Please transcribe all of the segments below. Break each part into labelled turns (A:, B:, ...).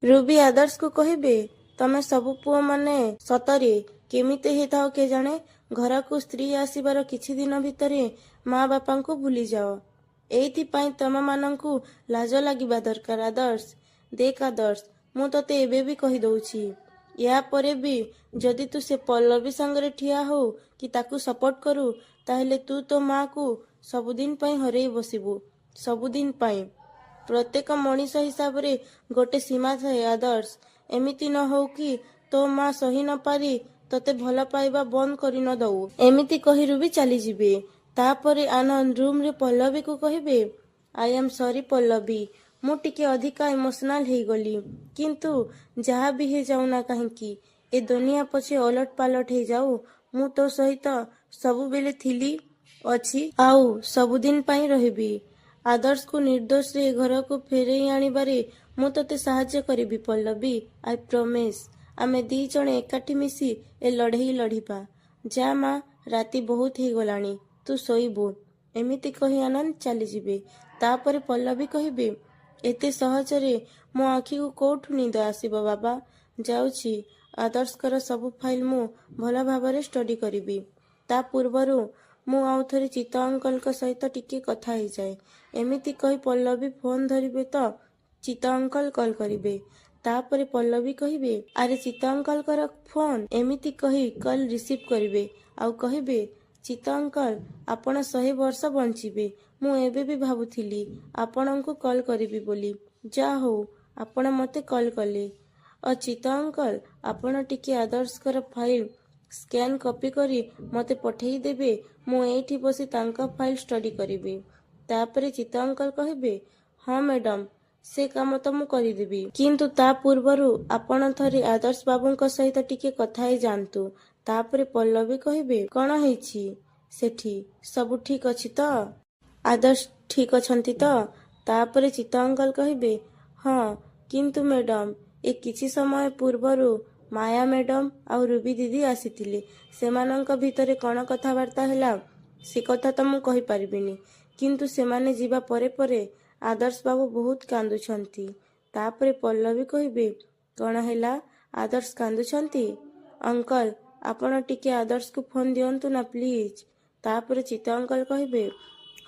A: Ruby ଆଦର୍ଶକୁ କହିବେ, ତମେ ସବୁ ପୁଅ ମାନେ ସତରେ କେମିତି ହେଇଥାଅ କେଜାଣେ, ଘରକୁ ସ୍ତ୍ରୀ ଆସିବାର କିଛି ଦିନ ଭିତରେ ମା ବାପାଙ୍କୁ ଭୁଲିଯାଅ। ଏଇଥିପାଇଁ ତମମାନଙ୍କୁ ଲାଜ ଲାଗିବା ଦରକାର ଆଦର୍ଶ। ଦେଖ ଆଦର୍ଶ, ମୁଁ ତତେ ଏବେ ବି କହିଦଉଛି, ୟା ପରେ ବି ଯଦି ତୁ ସେ ପଲ୍ଲବୀ ସାଙ୍ଗରେ ଠିଆ ହଉ କି ତାକୁ ସପୋର୍ଟ କରୁ, ତାହେଲେ ତୁ ତୋ ମାକୁ ସବୁଦିନ ପାଇଁ ହରେଇ ବସିବୁ, ସବୁଦିନ ପାଇଁ। ପ୍ରତ୍ୟେକ ମଣିଷ ହିସାବରେ ଗୋଟେ ସୀମା ଥାଏ ଆଦର୍ଶ। ଏମିତି ନ ହଉ କି ତୋ ମା ସହି ନ ପାରି ତତେ ଭଲ ପାଇବା ବନ୍ଦ କରି ନ ଦଉ। ଏମିତି କହି ରୁବି ଚାଲିଯିବେ। ତାପରେ ଆନନ୍ଦ ରୁମରେ ପଲ୍ଲବୀକୁ କହିବେ, ଆଇ ଏମ୍ ସରି ପଲ୍ଲବୀ, ମୁଁ ଟିକେ ଅଧିକା ଇମୋସନାଲ ହେଇଗଲି। କିନ୍ତୁ ଯାହା ବି ହେଇଯାଉ ନା କାହିଁକି, ଏ ଦୁନିଆ ପଛେ ଓଲଟ ପାଲଟ ହେଇଯାଉ, ମୁଁ ତୋ ସହିତ ସବୁବେଳେ ଥିଲି, ଅଛି ଆଉ ସବୁଦିନ ପାଇଁ ରହିବି। ଆଦର୍ଶକୁ ନିର୍ଦ୍ଦୋଷରେ ଘରକୁ ଫେରେଇ ଆଣିବାରେ ମୁଁ ତତେ ସାହାଯ୍ୟ କରିବି ପଲ୍ଲବୀ, ଆଇ ପ୍ରମିସ୍। ଆମେ ଦି ଜଣ ଏକାଠି ମିଶି ଏ ଲଢ଼େଇ ଲଢ଼ିବା। ଯା ମା, ରାତି ବହୁତ ହେଇଗଲାଣି, ତୁ ଶୋଇବୁ। ଏମିତି କହି ଆନନ୍ଦ ଚାଲିଯିବେ। ତାପରେ ପଲ୍ଲବୀ କହିବେ, ଏତେ ସହଜରେ ମୋ ଆଖିକୁ କୋଉଠୁ ନିଦ ଆସିବ ବାବା। ଯାଉଛି, ଆଦର୍ଶଙ୍କର ସବୁ ଫାଇଲ ମୁଁ ଭଲ ଭାବରେ ଷ୍ଟଡି କରିବି। ତା ପୂର୍ବରୁ ମୁଁ ଆଉ ଥରେ ଚିତ୍ତ ଅଙ୍କଲଙ୍କ ସହିତ ଟିକେ କଥା ହେଇଯାଏ। ଏମିତି କହି ପଲ୍ଲବୀ ଫୋନ ଧରିବେ ତ ଚିତ୍ତ ଅଙ୍କଲ କଲ୍ କରିବେ। ତାପରେ ପଲ୍ଲବୀ କହିବେ, ଆରେ ଚିତ୍ତ ଅଙ୍କଲଙ୍କର ଫୋନ। ଏମିତି କହି କଲ୍ ରିସିଭ୍ କରିବେ ଆଉ କହିବେ, ଚିତ୍ତ ଅଙ୍କଲ, ଆପଣ 100 ବର୍ଷ ବଞ୍ଚିବେ। ମୁଁ ଏବେ ବି ଭାବୁଥିଲି ଆପଣଙ୍କୁ କଲ୍ କରିବି ବୋଲି। ଯା ହଉ ଆପଣ ମୋତେ କଲ୍ କଲେ। ଚିତ୍ତ ଅଙ୍କଲ, ଆପଣ ଟିକେ ଆଦର୍ଶଙ୍କର ଫାଇଲ ସ୍କାନ କପି କରି ମୋତେ ପଠେଇ ଦେବେ। ମୁଁ ଏଇଠି ବସି ତାଙ୍କ ଫାଇଲ ଷ୍ଟଡି କରିବି। ତାପରେ ଚିତ୍ତ ଅଙ୍କଲ କହିବେ, ହଁ ମ୍ୟାଡାମ, ସେ କାମ ତ ମୁଁ କରିଦେବି। କିନ୍ତୁ ତା ପୂର୍ବରୁ ଆପଣ ଥରେ ଆଦର୍ଶ ବାବୁଙ୍କ ସହିତ ଟିକେ କଥା ହେଇ ଯାଆନ୍ତୁ। ତାପରେ ପଲ୍ଲବୀ କହିବେ, କଣ ହେଇଛି ସେଠି, ସବୁ ଠିକ ଅଛି ତ? ଆଦର୍ଶ ଠିକ ଅଛନ୍ତି ତ? ତାପରେ ଚିତ୍ତ ଅଙ୍କଲ କହିବେ, ହଁ, କିନ୍ତୁ ମ୍ୟାଡାମ, ଏ କିଛି ସମୟ ପୂର୍ବରୁ ମାୟା ମ୍ୟାଡାମ ଆଉ ରୁବି ଦିଦି ଆସିଥିଲେ। ସେମାନଙ୍କ ଭିତରେ କଣ କଥାବାର୍ତ୍ତା ହେଲା ସେ କଥା ତ ମୁଁ କହିପାରିବିନି, କିନ୍ତୁ ସେମାନେ ଯିବା ପରେ ପରେ ଆଦର୍ଶ ବାବୁ ବହୁତ କାନ୍ଦୁଛନ୍ତି। ତାପରେ ପଲ୍ଲବୀ କହିବେ, କଣ ହେଲା, ଆଦର୍ଶ କାନ୍ଦୁଛନ୍ତି? ଅଙ୍କଲ, ଆପଣ ଟିକେ ଆଦର୍ଶକୁ ଫୋନ ଦିଅନ୍ତୁ ନା ପ୍ଲିଜ। ତାପରେ ଚିତ୍ତ ଅଙ୍କଲ କହିବେ,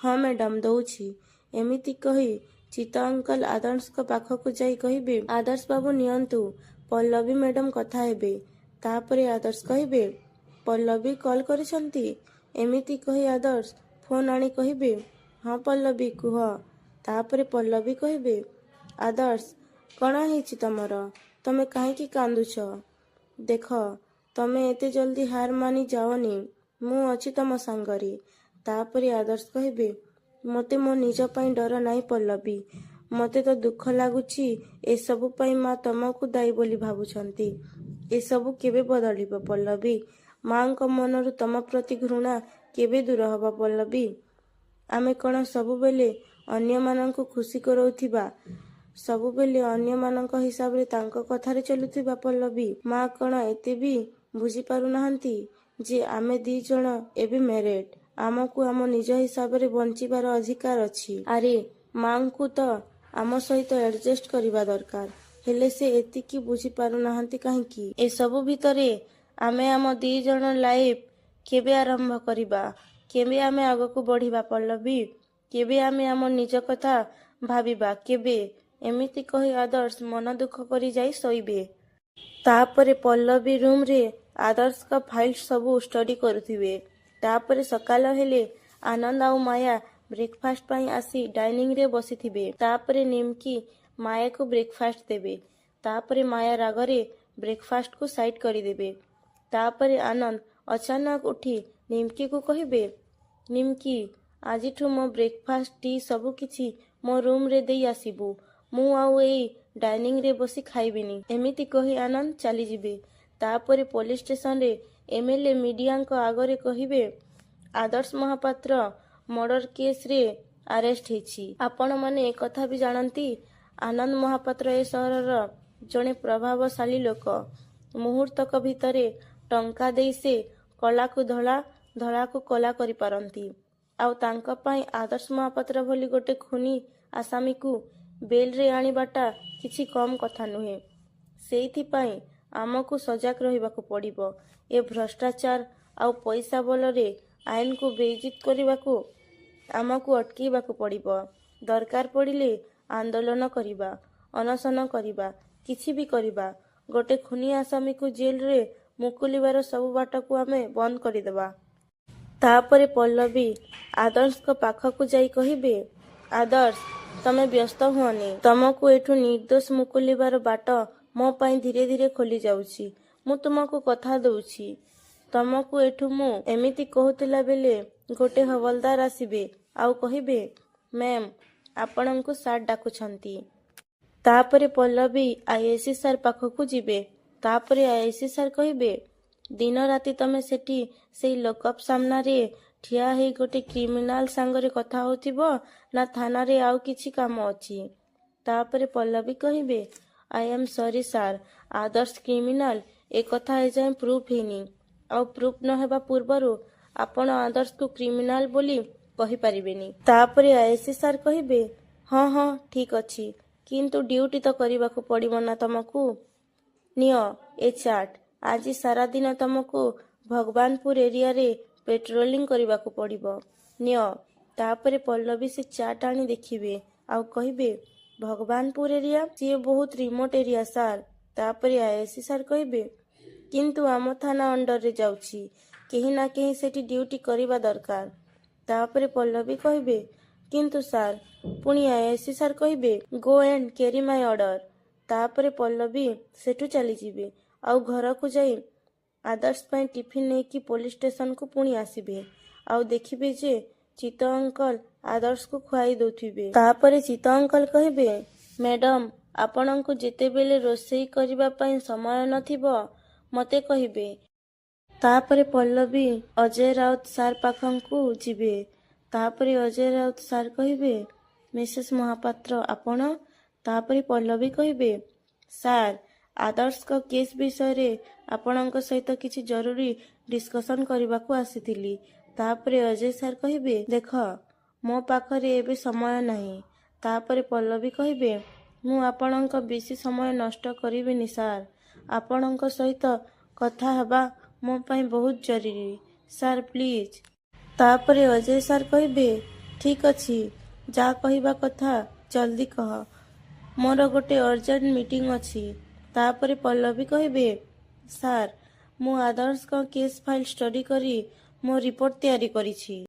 A: ହଁ ମ୍ୟାଡାମ, ଦଉଛି। ଏମିତି କହି ଚିତ୍ତ ଅଙ୍କଲ ଆଦର୍ଶଙ୍କ ପାଖକୁ ଯାଇ କହିବେ, ଆଦର୍ଶ ବାବୁ ନିଅନ୍ତୁ, ପଲ୍ଲବୀ ମ୍ୟାଡାମ କଥା ହେବେ। ତାପରେ ଆଦର୍ଶ କହିବେ, ପଲ୍ଲବୀ କଲ୍ କରିଛନ୍ତି? ଏମିତି କହି ଆଦର୍ଶ ଫୋନ ଆଣି କହିବେ, ହଁ ପଲ୍ଲବୀ କୁହ। ତାପରେ ପଲ୍ଲବୀ କହିବେ, ଆଦର୍ଶ, କଣ ହେଇଛି ତମର? ତମେ କାହିଁକି କାନ୍ଦୁଛ? ଦେଖ, ତମେ ଏତେ ଜଲ୍ଦି ହାର ମାନି ଯାଅନି, ମୁଁ ଅଛି ତମ ସାଙ୍ଗରେ। ତାପରେ ଆଦର୍ଶ କହିବେ, ମୋତେ ମୋ ନିଜ ପାଇଁ ଡର ନାହିଁ ପଲ୍ଲବୀ, ମୋତେ ତ ଦୁଃଖ ଲାଗୁଛି ଏସବୁ ପାଇଁ ମା ତମକୁ ଦାୟୀ ବୋଲି ଭାବୁଛନ୍ତି। ଏସବୁ କେବେ ବଦଳିବ ପଲ୍ଲବୀ? ମାଙ୍କ ମନରୁ ତମ ପ୍ରତି ଘୃଣା କେବେ ଦୂର ହବ ପଲ୍ଲବୀ? ଆମେ କଣ ସବୁବେଳେ ଅନ୍ୟମାନଙ୍କୁ ଖୁସି କରଉଥିବା, ସବୁବେଳେ ଅନ୍ୟମାନଙ୍କ ହିସାବରେ ତାଙ୍କ କଥାରେ ଚଲୁଥିବା ପଲ୍ଲବୀ? ମା କଣ ଏତେ ବି ବୁଝିପାରୁନାହାନ୍ତି ଯେ ଆମେ ଦି ଜଣ ଏବେ ମ୍ୟାରେଡ୍, ଆମକୁ ଆମ ନିଜ ହିସାବରେ ବଞ୍ଚିବାର ଅଧିକାର ଅଛି? ଆରେ ମାଙ୍କୁ ତ ଆମ ସହିତ ଆଡଜଷ୍ଟ କରିବା ଦରକାର, ହେଲେ ସେ ଏତିକି ବୁଝିପାରୁନାହାନ୍ତି କାହିଁକି? ଏସବୁ ଭିତରେ ଆମେ ଆମ ଦି ଜଣ ଲାଇଫ କେବେ ଆରମ୍ଭ କରିବା? କେବେ ଆମେ ଆଗକୁ ବଢିବା ପଲ୍ଲବୀ? କେବେ ଆମେ ଆମ ନିଜ କଥା ଭାବିବା, କେବେ? ଏମିତି କହି ଆଦର୍ଶ ମନ ଦୁଃଖ କରି ଯାଇ ଶୋଇବେ। ତାପରେ ପଲ୍ଲବୀ ରୁମରେ ଆଦର୍ଶଙ୍କ ଫାଇଲ ସବୁ ଷ୍ଟଡି କରୁଥିବେ। ତାପରେ ସକାଳ ହେଲେ ଆନନ୍ଦ ଆଉ ମାୟା ବ୍ରେକଫାଷ୍ଟ ପାଇଁ ଆସି ଡାଇନିଂରେ ବସିଥିବେ। ତାପରେ ନିମକି ମାୟାକୁ ବ୍ରେକଫାଷ୍ଟ ଦେବେ। ତାପରେ ମାୟା ରାଗରେ ବ୍ରେକଫାଷ୍ଟକୁ ସାଇଡ କରିଦେବେ। ତାପରେ ଆନନ୍ଦ ଅଚାନକ ଉଠି ନିମକିକୁ କହିବେ, ନିମକି, ଆଜିଠୁ ମୋ ବ୍ରେକଫାଷ୍ଟ ଟି ସବୁ କିଛି ମୋ ରୁମରେ ଦେଇ ଆସିବୁ। ମୁଁ ଆଉ ଏଇ ଡାଇନିଂରେ ବସି ଖାଇବିନି। ଏମିତି କହି ଆନନ୍ଦ ଚାଲିଯିବେ। ତାପରେ ପୋଲିସ ଷ୍ଟେସନରେ ଏମଏଲଏ ମିଡିଆଙ୍କ ଆଗରେ କହିବେ, ଆଦର୍ଶ ମହାପାତ୍ର ମର୍ଡର କେସରେ ଆରେଷ୍ଟ ହେଇଛି। ଆପଣମାନେ ଏକଥା ବି ଜାଣନ୍ତି, ଆନନ୍ଦ ମହାପାତ୍ର ଏ ସହରର ଜଣେ ପ୍ରଭାବଶାଳୀ ଲୋକ। ମୁହୂର୍ତ୍ତକ ଭିତରେ ଟଙ୍କା ଦେଇ ସେ କଳାକୁ ଧଳା, ଧଳାକୁ କଳା କରିପାରନ୍ତି। ଆଉ ତାଙ୍କ ପାଇଁ ଆଦର୍ଶ ମହାପାତ୍ର ଭଳି ଗୋଟେ ଖୁନି ଆସାମୀକୁ ବେଲ୍ରେ ଆଣିବାଟା କିଛି କମ୍ କଥା ନୁହେଁ। ସେଇଥିପାଇଁ ଆମକୁ ସଜାଗ ରହିବାକୁ ପଡ଼ିବ। ଏ ଭ୍ରଷ୍ଟାଚାର ଆଉ ପଇସା ବଳରେ ଆଇନକୁ ବେଇଜ୍ଜତ କରିବାକୁ ଆମକୁ ଅଟକେଇବାକୁ ପଡ଼ିବ। ଦରକାର ପଡ଼ିଲେ ଆନ୍ଦୋଳନ କରିବା, ଅନଶନ କରିବା, କିଛି ବି କରିବା। ଗୋଟେ ଖୁନି ଆସାମୀକୁ ଜେଲରେ ମୁକୁଲିବାର ସବୁ ବାଟକୁ ଆମେ ବନ୍ଦ କରିଦେବା। ତାପରେ ପଲ୍ଲବୀ ଆଦର୍ଶଙ୍କ ପାଖକୁ ଯାଇ କହିବେ, ଆଦର୍ଶ, ତମେ ବ୍ୟସ୍ତ ହୁଅନି। ତମକୁ ଏଠୁ ନିର୍ଦ୍ଦୋଷ ମୁକୁଲିବାର ବାଟ ମୋ ପାଇଁ ଧୀରେ ଧୀରେ ଖୋଲି ଯାଉଛି। ମୁଁ ତୁମକୁ କଥା ଦଉଛି। ତମକୁ ଏଠୁ ମୁଁ ଏମିତି କହୁଥିଲା ବେଳେ ଗୋଟେ ହବଲଦାର ଆସିବେ ଆଉ କହିବେ, ମ୍ୟାମ୍, ଆପଣଙ୍କୁ ସାର୍ ଡାକୁଛନ୍ତି। ତାପରେ ପଲ୍ଲବୀ ଆଇଆଇସି ସାର୍ ପାଖକୁ ଯିବେ। ତାପରେ ଆଇଆଇସି ସାର୍ କହିବେ, ଦିନ ରାତି ତମେ ସେଠି ସେଇ ଲକଅପ୍ ସାମ୍ନାରେ ଠିଆ ହେଇ ଗୋଟେ କ୍ରିମିନାଲ ସାଙ୍ଗରେ କଥା ହଉଥିବ ନା ଥାନାରେ ଆଉ କିଛି କାମ ଅଛି? ତାପରେ ପଲ୍ଲବୀ କହିବେ, I am sorry sir, Adarsh criminal ଏ କଥା ଏଯାଏଁ ପ୍ରୁଫ୍ ହେଇନି। ଆଉ ପ୍ରୁଫ୍ ନ ହେବା ପୂର୍ବରୁ ଆପଣ ଆଦର୍ଶକୁ କ୍ରିମିନାଲ ବୋଲି କହିପାରିବେନି। ତାପରେ ଆଇଆଇସି ସାର୍ କହିବେ, ହଁ ହଁ ଠିକ୍ ଅଛି, କିନ୍ତୁ ଡ୍ୟୁଟି ତ କରିବାକୁ ପଡ଼ିବ ନା ତମକୁ। ନିଅ ଏ ଚାର୍ଟ। ଆଜି ସାରାଦିନ ତମକୁ ଭଗବାନପୁର ଏରିଆରେ ପେଟ୍ରୋଲିଂ କରିବାକୁ ପଡ଼ିବ। ନିଅ। ତାପରେ ପଲ୍ଲବୀ ସେ ଚାର୍ଟ ଆଣି ଦେଖିବେ ଆଉ କହିବେ, ଭଗବାନପୁର ଏରିଆ? ସିଏ ବହୁତ ରିମୋଟ ଏରିଆ ସାର୍। ତାପରେ ଆଇଆଇସି ସାର୍ କହିବେ, କିନ୍ତୁ ଆମ ଥାନା ଅଣ୍ଡରରେ ଯାଉଛି। କେହି ନା କେହି ସେଠି ଡ୍ୟୁଟି କରିବା ଦରକାର। ତାପରେ ପଲ୍ଲବୀ କହିବେ, କିନ୍ତୁ ସାର୍। ପୁଣି ଆଇଆଇସି ସାର୍ କହିବେ, ଗୋ ଏଣ୍ଡ କ୍ୟାରି ମାଇ ଅର୍ଡର। ତାପରେ ପଲ୍ଲବୀ ସେଠୁ ଚାଲିଯିବେ ଆଉ ଘରକୁ ଯାଇ ଆଦର୍ଶ ପାଇଁ ଟିଫିନ୍ ନେଇକି ପୋଲିସ ଷ୍ଟେସନକୁ ପୁଣି ଆସିବେ ଆଉ ଦେଖିବେ ଯେ ଚିତ୍ତ ଅଙ୍କଲ ଆଦର୍ଶକୁ ଖୁଆଇ ଦେଉଥିବେ। ତାପରେ ଚିତ୍ତ ଅଙ୍କଲ କହିବେ, ମ୍ୟାଡମ୍, ଆପଣଙ୍କୁ ଯେତେବେଳେ ରୋଷେଇ କରିବା ପାଇଁ ସମୟ ନଥିବ ମୋତେ କହିବେ। ତାପରେ ପଲ୍ଲବୀ ଅଜୟ ରାଉତ ସାର୍ ପାଖକୁ ଯିବେ। ତାପରେ ଅଜୟ ରାଉତ ସାର୍ କହିବେ, ମିସେସ୍ ମହାପାତ୍ର ଆପଣ? ତାପରେ ପଲ୍ଲବୀ କହିବେ, ସାର୍, ଆଦର୍ଶଙ୍କ କେସ୍ ବିଷୟରେ ଆପଣଙ୍କ ସହିତ କିଛି ଜରୁରୀ ଡିସ୍କସନ୍ କରିବାକୁ ଆସିଥିଲି। ତାପରେ ଅଜୟ ସାର୍ କହିବେ, ଦେଖ, ମୋ ପାଖରେ ଏବେ ସମୟ ନାହିଁ। ତାପରେ ପଲ୍ଲବୀ କହିବେ, ମୁଁ ଆପଣଙ୍କ ବେଶୀ ସମୟ ନଷ୍ଟ କରିବିନି ସାର୍। ଆପଣଙ୍କ ସହିତ କଥା ହେବା ମୋ ପାଇଁ ବହୁତ ଜରୁରୀ। Sir please. ତାପରେ ଅଜୟ ସାର୍ କହିବେ, ଠିକ୍ ଅଛି, ଯାହା କହିବା କଥା ଜଲ୍ଦି କହ। ମୋର ଗୋଟେ ଅର୍ଜେଣ୍ଟ ମିଟିଂ ଅଛି। ତାପରେ ପଲ୍ଲବୀ କହିବେ, ସାର୍, ମୁଁ ଆଦର୍ଶଙ୍କ କେସ୍ ଫାଇଲ୍ ଷ୍ଟଡି କରି ମୋ ରିପୋର୍ଟ ତିଆରି କରିଛି।